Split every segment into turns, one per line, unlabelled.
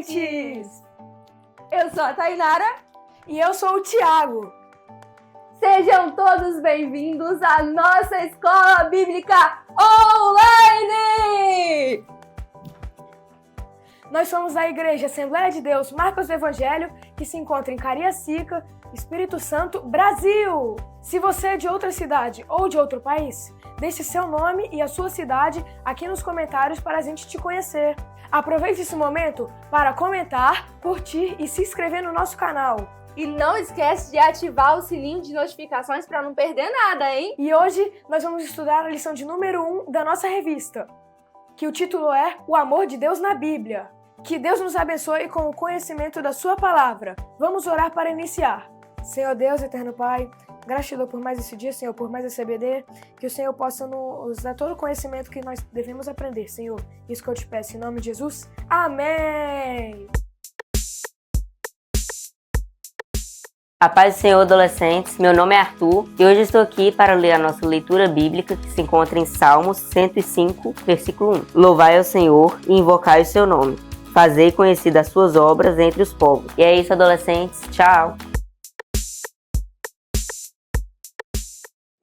Adolescentes!
Eu sou a Tainara.
E eu sou o Thiago.
Sejam todos bem-vindos à nossa Escola Bíblica Online!
Nós somos da Igreja Assembleia de Deus Marcos do Evangelho, que se encontra em Cariacica, Espírito Santo, Brasil! Se você é de outra cidade ou de outro país, deixe seu nome e a sua cidade aqui nos comentários para a gente te conhecer. Aproveite esse momento para comentar, curtir e se inscrever no nosso canal.
E não esquece de ativar o sininho de notificações para não perder nada, hein?
E hoje nós vamos estudar a lição de número 1 da nossa revista, que o título é O Amor de Deus na Bíblia. Que Deus nos abençoe com o conhecimento da sua palavra. Vamos orar para iniciar. Senhor Deus, eterno Pai, gratidão por mais esse dia, Senhor, por mais esse EBD, que o Senhor possa nos dar todo o conhecimento que nós devemos aprender, Senhor. Isso que eu te peço, em nome de Jesus. Amém!
A paz do Senhor, adolescentes, meu nome é Arthur e hoje estou aqui para ler a nossa leitura bíblica que se encontra em Salmos 105, versículo 1. Louvai ao Senhor e invocai o seu nome, fazei conhecidas as suas obras entre os povos. E é isso, adolescentes, tchau!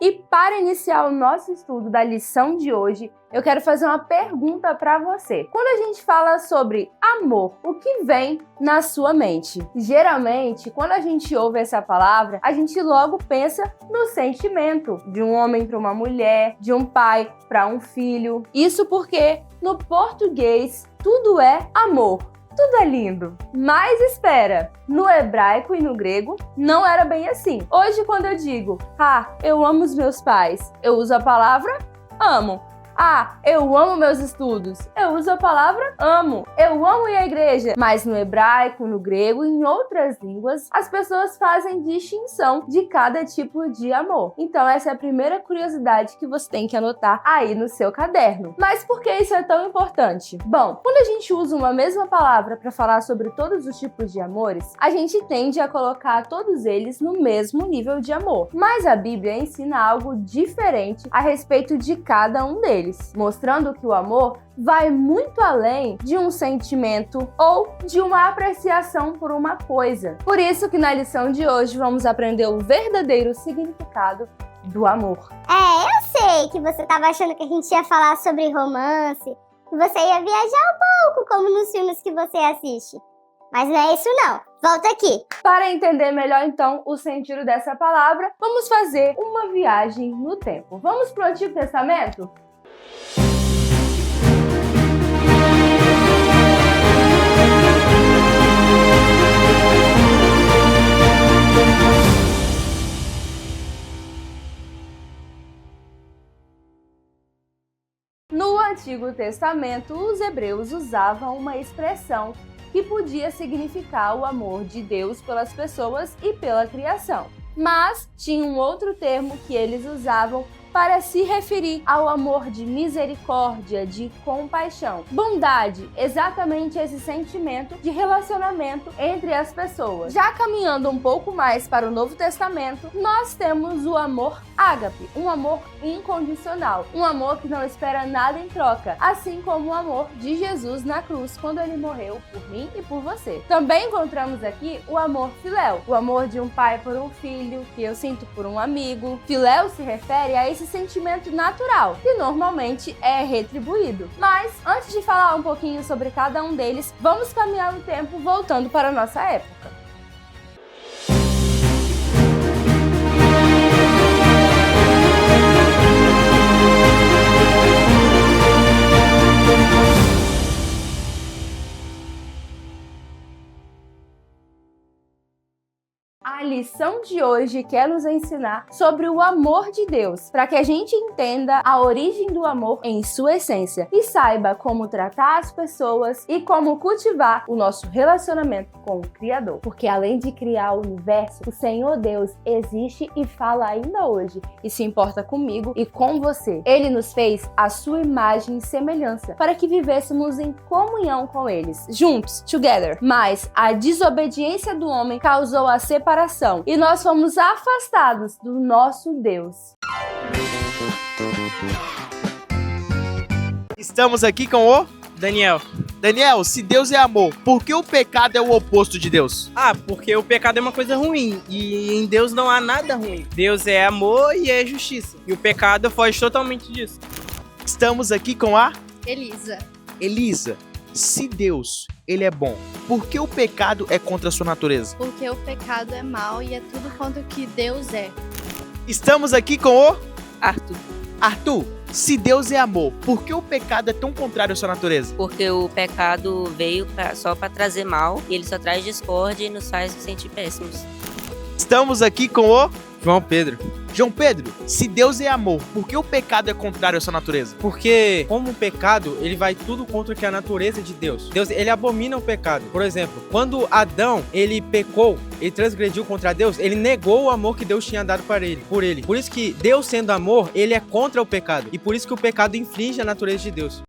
E para iniciar o nosso estudo da lição de hoje, eu quero fazer uma pergunta para você. Quando a gente fala sobre amor, o que vem na sua mente? Geralmente, quando a gente ouve essa palavra, a gente logo pensa no sentimento de um homem para uma mulher, de um pai para um filho. Isso porque no português tudo é amor. Tudo é lindo. Mas espera, no hebraico e no grego não era bem assim. Hoje, quando eu digo, eu amo os meus pais, eu uso a palavra amo. Eu amo meus estudos, eu uso a palavra amo. Eu amo ir à igreja. Mas no hebraico, no grego e em outras línguas, as pessoas fazem distinção de cada tipo de amor. Então essa é a primeira curiosidade que você tem que anotar aí no seu caderno. Mas por que isso é tão importante? Bom, quando a gente usa uma mesma palavra para falar sobre todos os tipos de amores, a gente tende a colocar todos eles no mesmo nível de amor. Mas a Bíblia ensina algo diferente a respeito de cada um deles, mostrando que o amor vai muito além de um sentimento ou de uma apreciação por uma coisa. Por isso que na lição de hoje vamos aprender o verdadeiro significado do amor.
Eu sei que você estava achando que a gente ia falar sobre romance, que você ia viajar um pouco, como nos filmes que você assiste. Mas não é isso não. Volta aqui.
Para entender melhor então o sentido dessa palavra, vamos fazer uma viagem no tempo. Vamos para o Antigo Testamento? No Antigo Testamento, os hebreus usavam uma expressão que podia significar o amor de Deus pelas pessoas e pela criação. Mas tinha um outro termo que eles usavam para se referir ao amor de misericórdia, de compaixão. Bondade, exatamente esse sentimento de relacionamento entre as pessoas. Já caminhando um pouco mais para o Novo Testamento, nós temos o amor ágape, um amor incondicional, um amor que não espera nada em troca, assim como o amor de Jesus na cruz, quando ele morreu por mim e por você. Também encontramos aqui o amor filéu, o amor de um pai por um filho, que eu sinto por um amigo. Filéu se refere a esse sentimento natural, que normalmente é retribuído. Mas, antes de falar um pouquinho sobre cada um deles, vamos caminhar no tempo voltando para a nossa época. A lição de hoje quer nos ensinar sobre o amor de Deus, para que a gente entenda a origem do amor em sua essência e saiba como tratar as pessoas e como cultivar o nosso relacionamento com o Criador. Porque além de criar o universo, o Senhor Deus existe e fala ainda hoje e se importa comigo e com você. Ele nos fez a sua imagem e semelhança para que vivêssemos em comunhão com eles, juntos, together. Mas a desobediência do homem causou a separação e nós fomos afastados do nosso Deus.
Estamos aqui com o Daniel. Daniel, se Deus é amor, por que o pecado é o oposto de Deus?
Porque o pecado é uma coisa ruim e em Deus não há nada ruim. Deus é amor e é justiça. E o pecado foge totalmente disso.
Estamos aqui com a
Elisa.
Elisa. Se Deus, ele é bom, por que o pecado é contra a sua natureza?
Porque o pecado é mau e é tudo contra o que Deus é.
Estamos aqui com o
Arthur.
Arthur. Se Deus é amor, por que o pecado é tão contrário à sua natureza?
Porque o pecado veio só para trazer mal e ele só traz discórdia e nos faz nos sentir péssimos.
Estamos aqui com o
João Pedro.
João Pedro. Se Deus é amor, por que o pecado é contrário à sua natureza?
Porque como o pecado, ele vai tudo contra o que é a natureza de Deus. Deus, ele abomina o pecado. Por exemplo, quando Adão, ele pecou, ele transgrediu contra Deus, ele negou o amor que Deus tinha dado para ele, por ele. Por isso que Deus, sendo amor, ele é contra o pecado. E por isso que o pecado infringe a natureza de Deus.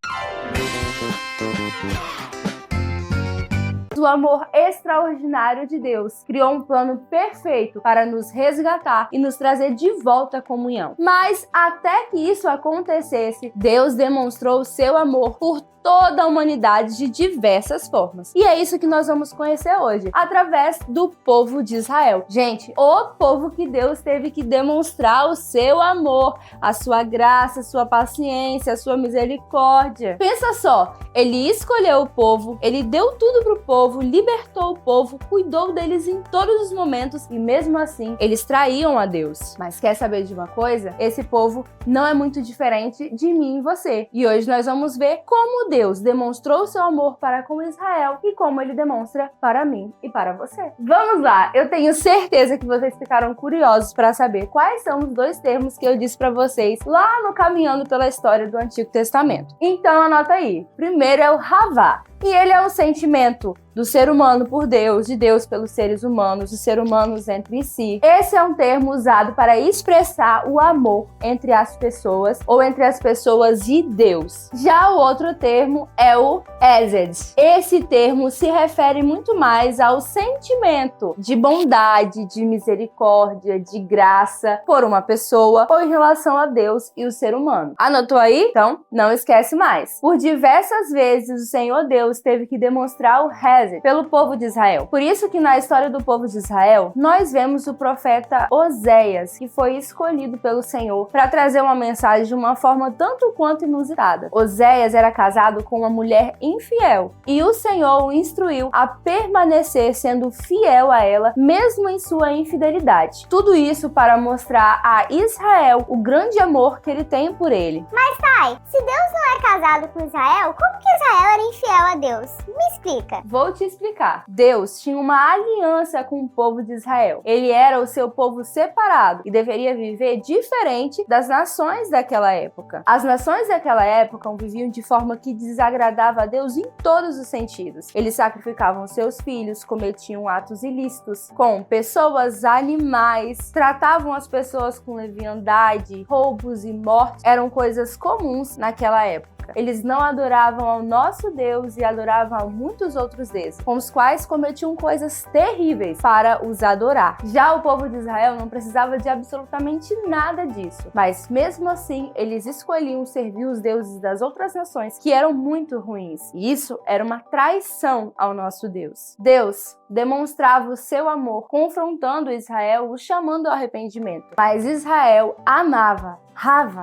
O amor extraordinário de Deus criou um plano perfeito para nos resgatar e nos trazer de volta à comunhão. Mas até que isso acontecesse, Deus demonstrou o seu amor por toda a humanidade de diversas formas. E é isso que nós vamos conhecer hoje, através do povo de Israel. Gente, o povo que Deus teve que demonstrar o seu amor, a sua graça, a sua paciência, a sua misericórdia. Pensa só, ele escolheu o povo, ele deu tudo pro povo, libertou o povo, cuidou deles em todos os momentos e mesmo assim, eles traíam a Deus. Mas quer saber de uma coisa? Esse povo não é muito diferente de mim e você. E hoje nós vamos ver como Deus demonstrou seu amor para com Israel e como ele demonstra para mim e para você. Vamos lá! Eu tenho certeza que vocês ficaram curiosos para saber quais são os dois termos que eu disse para vocês lá no Caminhando pela História do Antigo Testamento. Então anota aí. Primeiro é o Havá. E ele é um sentimento do ser humano por Deus, de Deus pelos seres humanos, dos seres humanos entre si. Esse é um termo usado para expressar o amor entre as pessoas ou entre as pessoas e Deus. Já o outro termo é o Hesed. Esse termo se refere muito mais ao sentimento de bondade, de misericórdia, de graça por uma pessoa ou em relação a Deus e o ser humano. Anotou aí? Então, não esquece mais. Por diversas vezes o Senhor Deus teve que demonstrar o Hesed pelo povo de Israel. Por isso que na história do povo de Israel, nós vemos o profeta Oséias, que foi escolhido pelo Senhor para trazer uma mensagem de uma forma tanto quanto inusitada. Oséias era casado com uma mulher infiel e o Senhor o instruiu a permanecer sendo fiel a ela, mesmo em sua infidelidade. Tudo isso para mostrar a Israel o grande amor que ele tem por ele.
Mas pai, se Deus não é casado com Israel, como que Israel era infiel a Deus? Me explica.
Vou te explicar. Deus tinha uma aliança com o povo de Israel. Ele era o seu povo separado e deveria viver diferente das nações daquela época. As nações daquela época viviam de forma que desagradava a Deus em todos os sentidos. Eles sacrificavam seus filhos, cometiam atos ilícitos com pessoas, animais, tratavam as pessoas com leviandade, roubos e mortes eram coisas comuns naquela época. Eles não adoravam ao nosso Deus e adoravam a muitos outros deuses, com os quais cometiam coisas terríveis para os adorar. Já o povo de Israel não precisava de absolutamente nada disso, mas mesmo assim eles escolhiam servir os deuses das outras nações que eram muito ruins. E isso era uma traição ao nosso Deus. Deus demonstrava o seu amor confrontando Israel, o chamando ao arrependimento. Mas Israel amava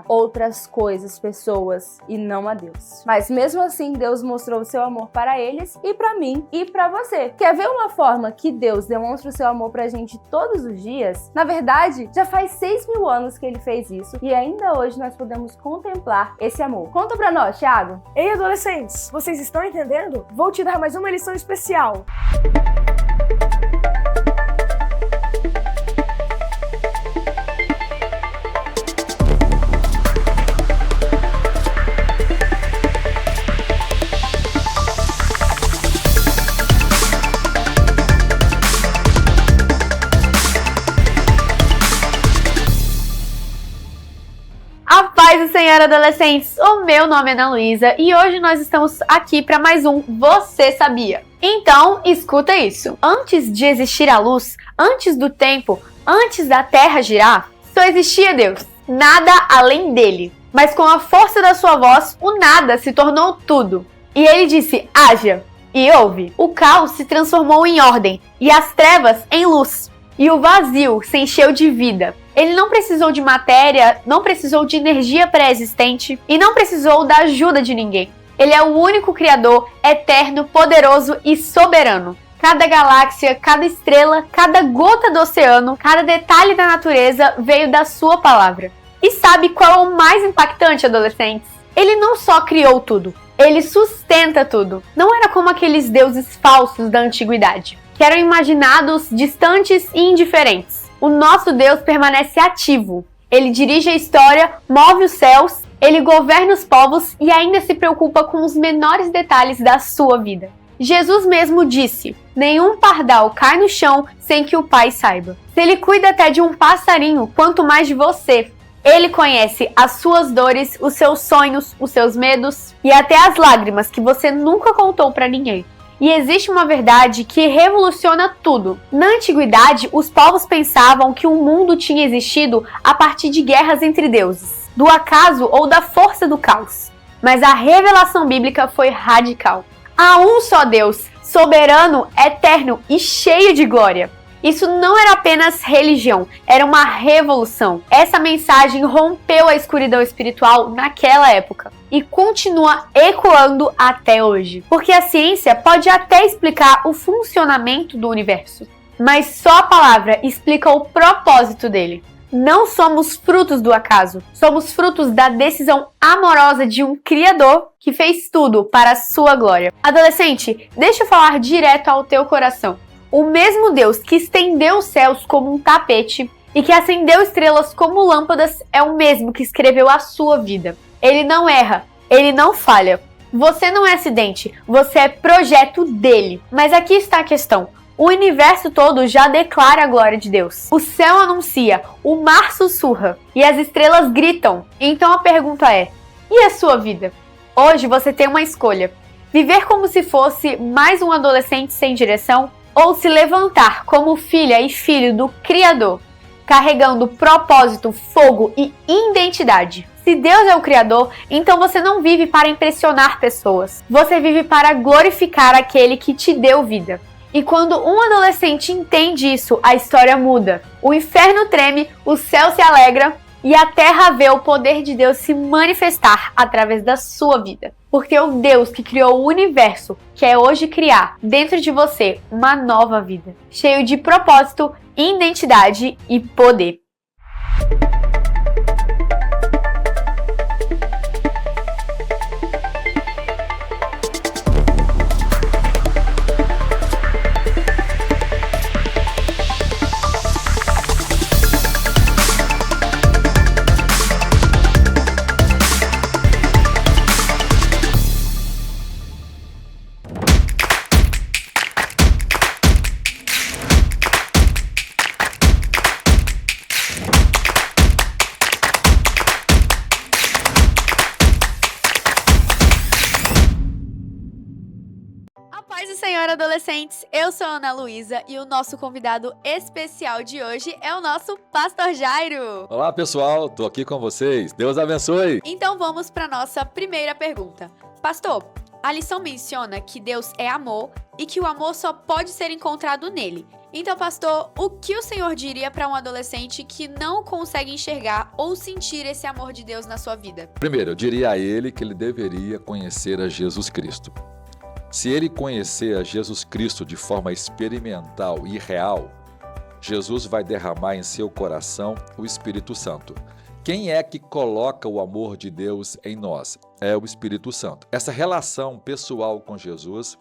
outras coisas, pessoas e não a Deus. Mas mesmo assim, Deus mostrou o seu amor para eles e para mim e para você. Quer ver uma forma que Deus demonstra o seu amor pra gente todos os dias? Na verdade, já faz 6.000 anos que ele fez isso e ainda hoje nós podemos contemplar esse amor. Conta pra nós, Thiago.
Ei, adolescentes, vocês estão entendendo? Vou te dar mais uma lição especial.
A paz do Senhor, adolescentes! O meu nome é Ana Luísa e hoje nós estamos aqui para mais um Você Sabia? Então, escuta isso. Antes de existir a luz, antes do tempo, antes da terra girar, só existia Deus. Nada além dele. Mas com a força da sua voz, o nada se tornou tudo. E ele disse: haja. E houve. O caos se transformou em ordem, e as trevas em luz. E o vazio se encheu de vida. Ele não precisou de matéria, não precisou de energia pré-existente e não precisou da ajuda de ninguém. Ele é o único Criador, eterno, poderoso e soberano. Cada galáxia, cada estrela, cada gota do oceano, cada detalhe da natureza veio da sua palavra. E sabe qual é o mais impactante, adolescentes? Ele não só criou tudo, ele sustenta tudo. Não era como aqueles deuses falsos da antiguidade, que eram imaginados, distantes e indiferentes. O nosso Deus permanece ativo. Ele dirige a história, move os céus, ele governa os povos e ainda se preocupa com os menores detalhes da sua vida. Jesus mesmo disse: nenhum pardal cai no chão sem que o Pai saiba. Se ele cuida até de um passarinho, quanto mais de você. Ele conhece as suas dores, os seus sonhos, os seus medos e até as lágrimas que você nunca contou para ninguém. E existe uma verdade que revoluciona tudo. Na antiguidade, os povos pensavam que o mundo tinha existido a partir de guerras entre deuses, do acaso ou da força do caos. Mas a revelação bíblica foi radical. Há um só Deus, soberano, eterno e cheio de glória. Isso não era apenas religião, era uma revolução. Essa mensagem rompeu a escuridão espiritual naquela época e continua ecoando até hoje. Porque a ciência pode até explicar o funcionamento do universo, mas só a palavra explica o propósito dele. Não somos frutos do acaso, somos frutos da decisão amorosa de um Criador que fez tudo para a sua glória. Adolescente, deixa eu falar direto ao teu coração. O mesmo Deus que estendeu os céus como um tapete e que acendeu estrelas como lâmpadas é o mesmo que escreveu a sua vida. Ele não erra, ele não falha. Você não é acidente, você é projeto dele. Mas aqui está a questão. O universo todo já declara a glória de Deus. O céu anuncia, o mar sussurra e as estrelas gritam. Então a pergunta é: e a sua vida? Hoje você tem uma escolha. Viver como se fosse mais um adolescente sem direção? Ou se levantar como filha e filho do Criador, carregando propósito, fogo e identidade? Se Deus é o Criador, então você não vive para impressionar pessoas. Você vive para glorificar aquele que te deu vida. E quando um adolescente entende isso, a história muda. O inferno treme, o céu se alegra e a terra vê o poder de Deus se manifestar através da sua vida. Porque o Deus que criou o universo quer hoje criar dentro de você uma nova vida, cheio de propósito, identidade e poder.
Paz do Senhor, adolescentes! Eu sou a Ana Luísa e o nosso convidado especial de hoje é o nosso Pastor Jairo.
Olá, pessoal! Tô aqui com vocês. Deus abençoe!
Então vamos para nossa primeira pergunta. Pastor, a lição menciona que Deus é amor e que o amor só pode ser encontrado nele. Então, pastor, o que o senhor diria para um adolescente que não consegue enxergar ou sentir esse amor de Deus na sua vida?
Primeiro, eu diria a ele que ele deveria conhecer a Jesus Cristo. Se ele conhecer a Jesus Cristo de forma experimental e real, Jesus vai derramar em seu coração o Espírito Santo. Quem é que coloca o amor de Deus em nós? É o Espírito Santo. Essa relação pessoal com Jesus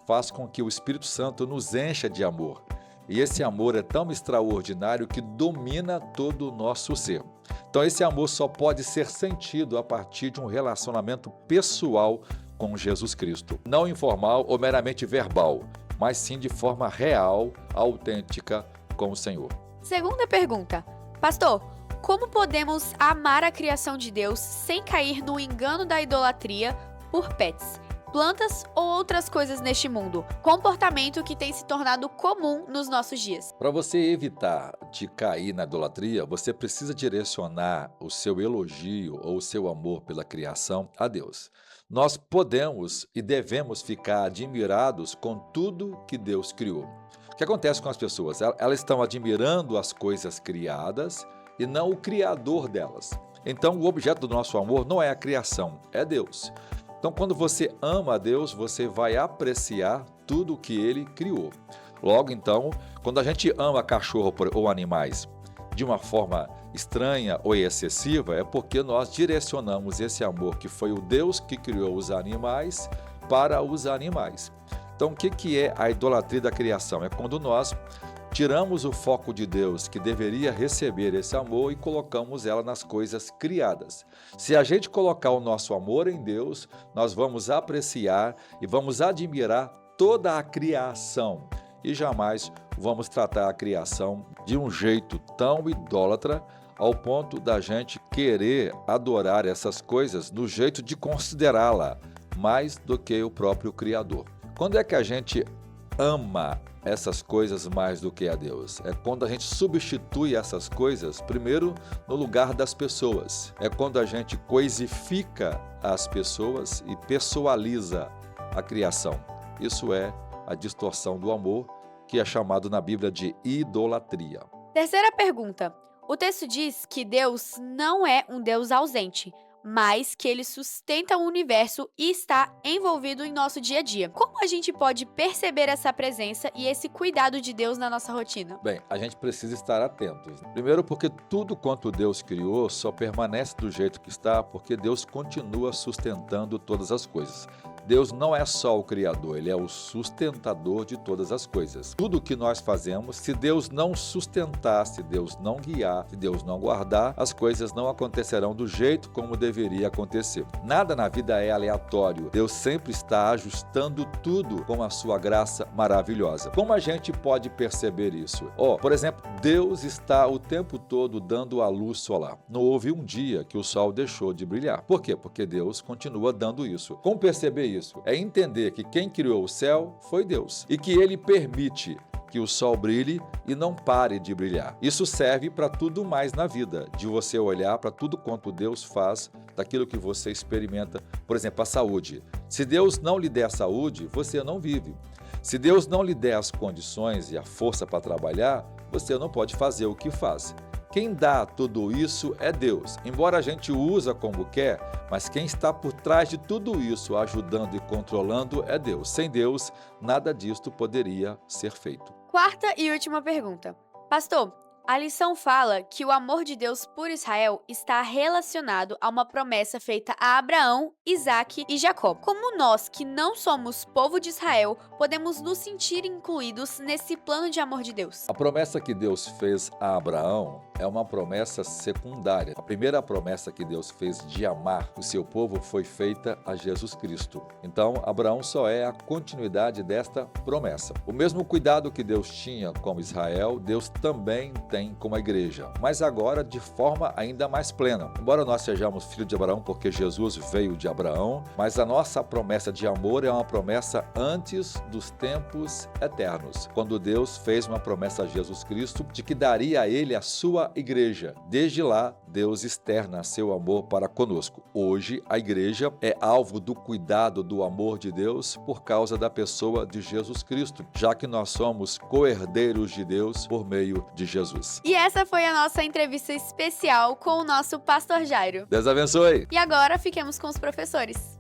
faz com que o Espírito Santo nos encha de amor. E esse amor é tão extraordinário que domina todo o nosso ser. Então esse amor só pode ser sentido a partir de um relacionamento pessoal com Jesus Cristo. Não informal ou meramente verbal, mas sim de forma real, autêntica com o Senhor.
Segunda pergunta. Pastor, como podemos amar a criação de Deus sem cair no engano da idolatria por pets? plantas ou outras coisas neste mundo? Comportamento que tem se tornado comum nos nossos dias.
Para você evitar de cair na idolatria, você precisa direcionar o seu elogio ou o seu amor pela criação a Deus. Nós podemos e devemos ficar admirados com tudo que Deus criou. O que acontece com as pessoas? Elas estão admirando as coisas criadas e não o Criador delas. Então, o objeto do nosso amor não é a criação, é Deus. Então, quando você ama a Deus, você vai apreciar tudo que Ele criou. Logo, então, quando a gente ama cachorro ou animais de uma forma estranha ou excessiva, é porque nós direcionamos esse amor, que foi o Deus que criou os animais, para os animais. Então, o que é a idolatria da criação? É quando nós tiramos o foco de Deus, que deveria receber esse amor, e colocamos ela nas coisas criadas. Se a gente colocar o nosso amor em Deus, nós vamos apreciar e vamos admirar toda a criação. E jamais vamos tratar a criação de um jeito tão idólatra ao ponto da gente querer adorar essas coisas no jeito de considerá-la mais do que o próprio Criador. Quando é que a gente ama essas coisas mais do que a Deus? É quando a gente substitui essas coisas, primeiro, no lugar das pessoas. É quando a gente coisifica as pessoas e pessoaliza a criação. Isso é a distorção do amor, que é chamado na Bíblia de idolatria.
Terceira pergunta. O texto diz que Deus não é um Deus ausente, mas que Ele sustenta o universo e está envolvido em nosso dia a dia. Como a gente pode perceber essa presença e esse cuidado de Deus na nossa rotina?
Bem, a gente precisa estar atentos. Primeiro, porque tudo quanto Deus criou só permanece do jeito que está, porque Deus continua sustentando todas as coisas. Deus não é só o Criador, Ele é o sustentador de todas as coisas. Tudo que nós fazemos, se Deus não sustentar, se Deus não guiar, se Deus não guardar, as coisas não acontecerão do jeito como deveria acontecer. Nada na vida é aleatório. Deus sempre está ajustando tudo com a sua graça maravilhosa. Como a gente pode perceber isso? Por exemplo, Deus está o tempo todo dando a luz solar. Não houve um dia que o sol deixou de brilhar. Por quê? Porque Deus continua dando isso. Como perceber isso? É entender que quem criou o céu foi Deus e que Ele permite que o sol brilhe e não pare de brilhar. Isso serve para tudo mais na vida, de você olhar para tudo quanto Deus faz, daquilo que você experimenta. Por exemplo, a saúde. Se Deus não lhe der saúde, você não vive. Se Deus não lhe der as condições e a força para trabalhar, você não pode fazer o que faz. Quem dá tudo isso é Deus. Embora a gente usa como quer, mas quem está por trás de tudo isso, ajudando e controlando, é Deus. Sem Deus, nada disto poderia ser feito.
Quarta e última pergunta. Pastor, a lição fala que o amor de Deus por Israel está relacionado a uma promessa feita a Abraão, Isaque e Jacó. Como nós, que não somos povo de Israel, podemos nos sentir incluídos nesse plano de amor de Deus?
A promessa que Deus fez a Abraão é uma promessa secundária. A primeira promessa que Deus fez de amar o seu povo foi feita a Jesus Cristo. Então, Abraão só é a continuidade desta promessa. O mesmo cuidado que Deus tinha com Israel, Deus também tem com a igreja, mas agora de forma ainda mais plena. Embora nós sejamos filhos de Abraão porque Jesus veio de Abraão, mas a nossa promessa de amor é uma promessa antes dos tempos eternos, quando Deus fez uma promessa a Jesus Cristo de que daria a ele a sua igreja. Desde lá, Deus externa seu amor para conosco. Hoje, a igreja é alvo do cuidado do amor de Deus por causa da pessoa de Jesus Cristo, já que nós somos co-herdeiros de Deus por meio de Jesus.
E essa foi a nossa entrevista especial com o nosso pastor Jairo.
Deus abençoe!
E agora fiquemos com os professores.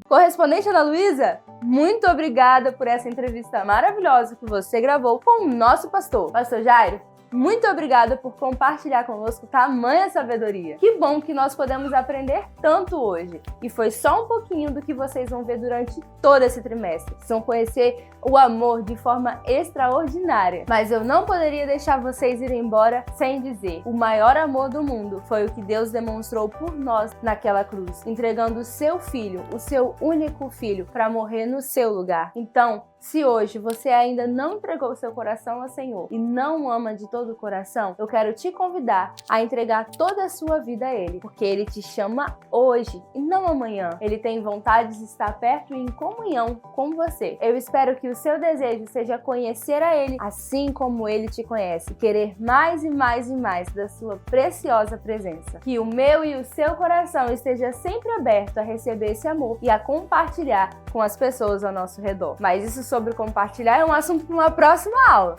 Correspondente Ana Luísa, muito obrigada por essa entrevista maravilhosa que você gravou com o nosso pastor. Pastor Jairo, Muito obrigada por compartilhar conosco tamanha sabedoria. Que bom que nós podemos aprender tanto hoje. E foi só um pouquinho do que vocês vão ver durante todo esse trimestre. Vocês vão conhecer o amor de forma extraordinária. Mas eu não poderia deixar vocês irem embora sem dizer: o maior amor do mundo foi o que Deus demonstrou por nós naquela cruz, entregando o seu filho, o seu único filho, para morrer no seu lugar. Então, se hoje você ainda não entregou seu coração ao Senhor e não ama de todo o coração, eu quero te convidar a entregar toda a sua vida a Ele, porque Ele te chama hoje e não amanhã. Ele tem vontade de estar perto e em comunhão com você. Eu espero que o seu desejo seja conhecer a Ele assim como Ele te conhece, querer mais e mais e mais da sua preciosa presença. Que o meu e o seu coração esteja sempre aberto a receber esse amor e a compartilhar com as pessoas ao nosso redor. Mas isso sobre compartilhar é um assunto para uma próxima aula.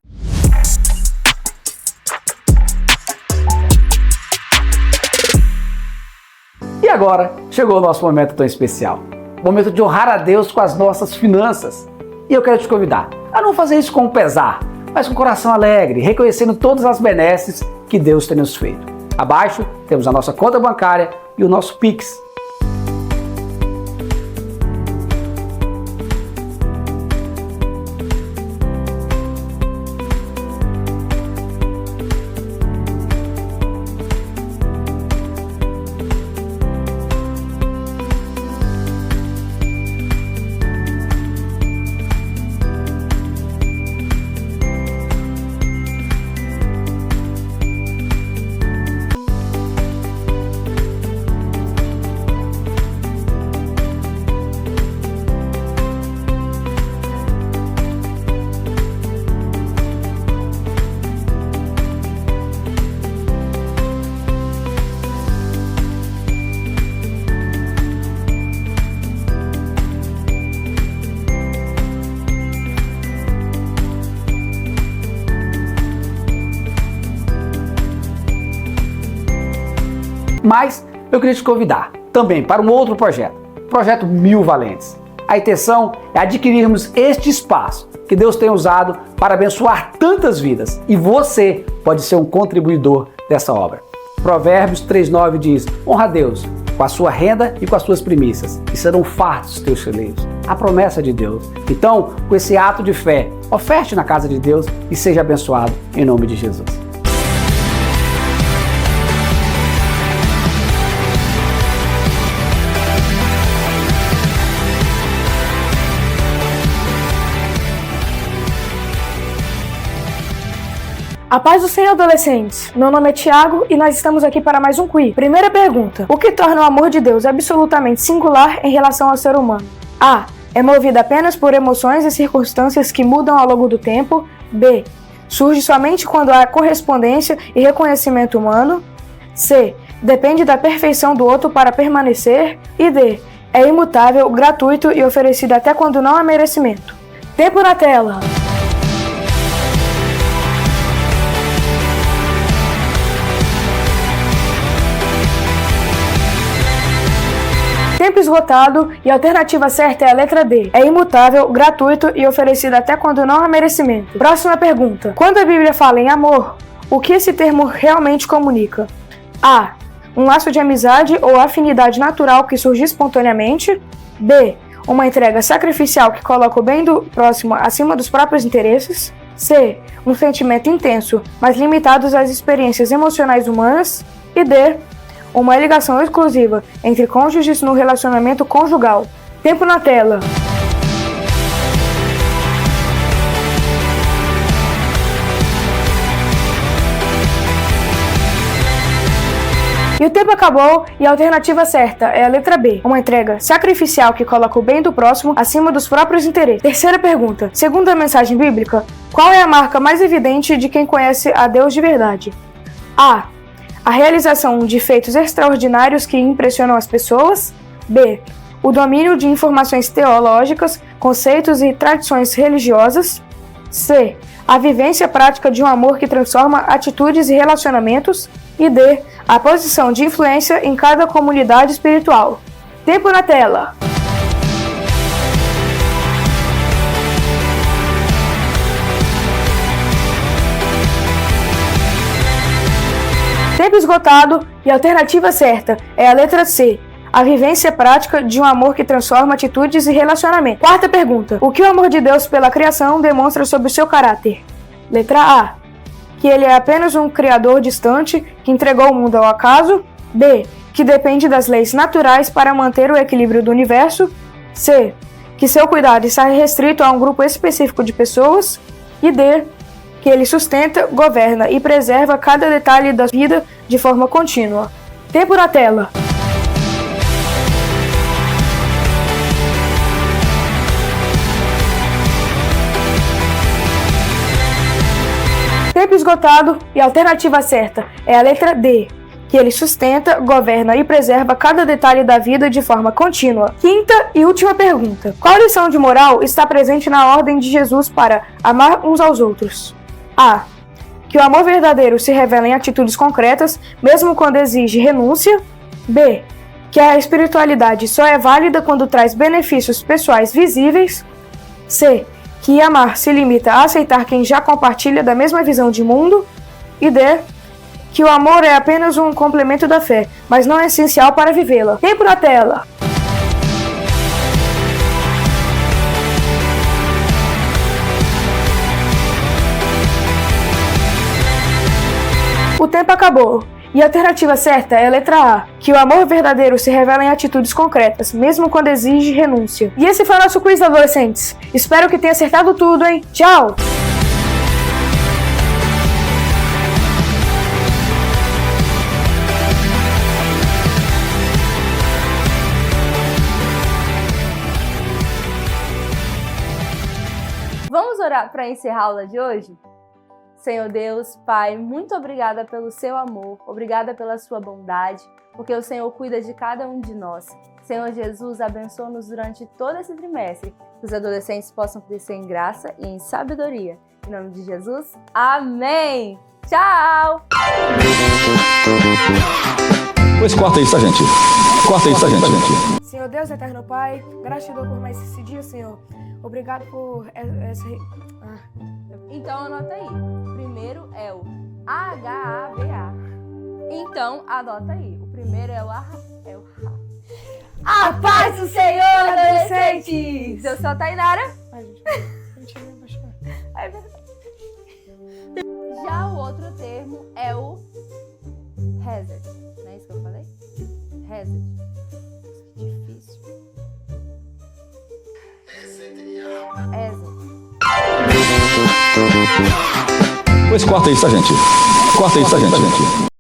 E agora chegou o nosso momento tão especial. O momento de honrar a Deus com as nossas finanças. E eu quero te convidar a não fazer isso com pesar, mas com coração alegre, reconhecendo todas as benesses que Deus tem nos feito. Abaixo temos a nossa conta bancária e o nosso Pix. Mas eu queria te convidar também para um outro projeto, o Projeto 1000 Valentes. A intenção é adquirirmos este espaço que Deus tem usado para abençoar tantas vidas e você pode ser um contribuidor dessa obra. Provérbios 3:9 diz: honra a Deus com a sua renda e com as suas primícias, e serão fartos os teus celeiros. A promessa de Deus. Então, com esse ato de fé, oferte na casa de Deus e seja abençoado em nome de Jesus.
A paz do Senhor, adolescentes! Meu nome é Thiago e nós estamos aqui para mais um quiz. Primeira pergunta: o que torna o amor de Deus absolutamente singular em relação ao ser humano? A. É movido apenas por emoções e circunstâncias que mudam ao longo do tempo. B. Surge somente quando há correspondência e reconhecimento humano. C. Depende da perfeição do outro para permanecer. E D. É imutável, gratuito e oferecido até quando não há merecimento. Tempo na tela! Tempo esgotado e a alternativa certa é a letra D. É imutável, gratuito e oferecido até quando não há merecimento. Próxima pergunta. Quando a Bíblia fala em amor, o que esse termo realmente comunica? A. Um laço de amizade ou afinidade natural que surge espontaneamente. B. Uma entrega sacrificial que coloca o bem do próximo acima dos próprios interesses. C. Um sentimento intenso, mas limitado às experiências emocionais humanas. E D. Uma ligação exclusiva entre cônjuges no relacionamento conjugal. Tempo na tela. E o tempo acabou e a alternativa certa é a letra B. Uma entrega sacrificial que coloca o bem do próximo acima dos próprios interesses. Terceira pergunta. Segundo a mensagem bíblica, qual é a marca mais evidente de quem conhece a Deus de verdade? A. A realização de feitos extraordinários que impressionam as pessoas. B. O domínio de informações teológicas, conceitos e tradições religiosas. C. A vivência prática de um amor que transforma atitudes e relacionamentos. E D. A posição de influência em cada comunidade espiritual. Tempo na tela! Tempo esgotado e a alternativa certa é a letra C. A vivência prática de um amor que transforma atitudes e relacionamento. Quarta pergunta. O que o amor de Deus pela criação demonstra sobre o seu caráter? Letra A. Que ele é apenas um criador distante que entregou o mundo ao acaso. B. Que depende das leis naturais para manter o equilíbrio do universo. C. Que seu cuidado está restrito a um grupo específico de pessoas. E D. Que ele sustenta, governa e preserva cada detalhe da vida de forma contínua. Tempo na tela. Tempo esgotado e a alternativa certa é a letra D, que ele sustenta, governa e preserva cada detalhe da vida de forma contínua. Quinta e última pergunta. Qual lição de moral está presente na ordem de Jesus para amar uns aos outros? A. Que o amor verdadeiro se revela em atitudes concretas, mesmo quando exige renúncia. B. Que a espiritualidade só é válida quando traz benefícios pessoais visíveis. C. Que amar se limita a aceitar quem já compartilha da mesma visão de mundo. E D. Que o amor é apenas um complemento da fé, mas não é essencial para vivê-la. Tempo na tela! O tempo acabou. E a alternativa certa é a letra A, que o amor verdadeiro se revela em atitudes concretas, mesmo quando exige renúncia. E esse foi o nosso quiz, adolescentes. Espero que tenha acertado tudo, hein? Tchau!
Vamos orar para encerrar a aula de hoje? Senhor Deus, Pai, muito obrigada pelo seu amor, obrigada pela sua bondade, porque o Senhor cuida de cada um de nós. Senhor Jesus, abençoa-nos durante todo esse trimestre, que os adolescentes possam crescer em graça e em sabedoria. Em nome de Jesus, amém! Tchau!
Pois corta isso, gente. Corta isso, gente.
Senhor Deus, eterno Pai, gratidão por mais esse dia, Senhor. Obrigado por essa...
Então anota aí. Primeiro é o H-A-B-A. Então anota aí. O primeiro é o A. A paz do Senhor, adolescentes! Eu sou a Tainara. Já o outro termo é o hazard. Não é isso que eu falei? Hazard. Difícil. Hazard.
Pois corta isso, gente. Corta isso, gente.